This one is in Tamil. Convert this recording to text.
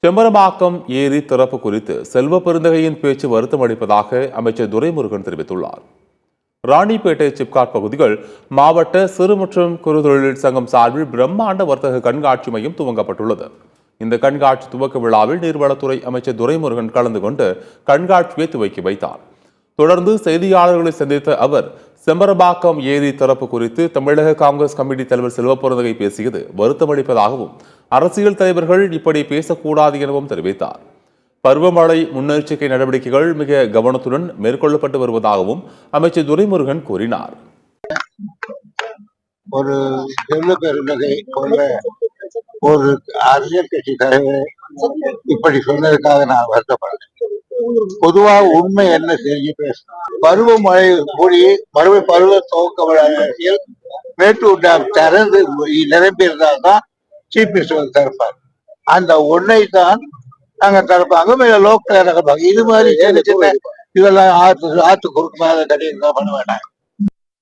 செம்பரம்பாக்கம் ஏரி திறப்பு குறித்து செல்வ பெருந்தகையின் பேச்சு வருத்தம் அளிப்பதாக அமைச்சர் துரைமுருகன் தெரிவித்துள்ளார். ராணிப்பேட்டை சிப்காட் பகுதிகள் மாவட்ட சிறு மற்றும் குறு தொழில் சங்கம் சார்பில் பிரம்மாண்ட வர்த்தக கண்காட்சி மையம் துவங்கப்பட்டுள்ளது. இந்த கண்காட்சி துவக்க விழாவில் நீர்வளத்துறை அமைச்சர் துரைமுருகன் கலந்து கொண்டு கண்காட்சியை துவக்கி வைத்தார். தொடர்ந்து செய்தியாளர்களை சந்தித்த அவர் செம்பரம்பாக்கம் ஏரி திறப்பு குறித்து தமிழக காங்கிரஸ் கமிட்டி தலைவர் செல்வ பெருந்தகை பேசியது வருத்தமளிப்பதாகவும் அரசியல் தலைவர்கள் இப்படி பேசக்கூடாது எனவும் தெரிவித்தார். பருவமழை முன்னெச்சரிக்கை நடவடிக்கைகள் மிக கவனத்துடன் மேற்கொள்ளப்பட்டு வருவதாகவும் அமைச்சர் துரைமுருகன் கூறினார். ஒரு செல்வ பெருந்தகை போன்ற ஒரு அரசியல் கட்சி தலைவர் இப்படி சொன்னதுக்காக நான் வருத்தப்படுறேன். பொதுவாக உண்மை என்ன செய்ய பேசணும். பருவமழை கூடி பருவ துவக்க அரசியல் மேட்டூர் டேம் திறந்து நிரம்பியிருந்தால்தான் சீஃப் மினிஸ்டர் திறப்பார். அந்த ஒன்றை தான் நாங்க திறப்பாங்க, லோக்கல் திறப்பாங்க. இது மாதிரி சின்ன சின்ன இதெல்லாம் ஆத்து குறுக்கு மேல கட்டியிருந்தா பண்ண வேண்டாம்.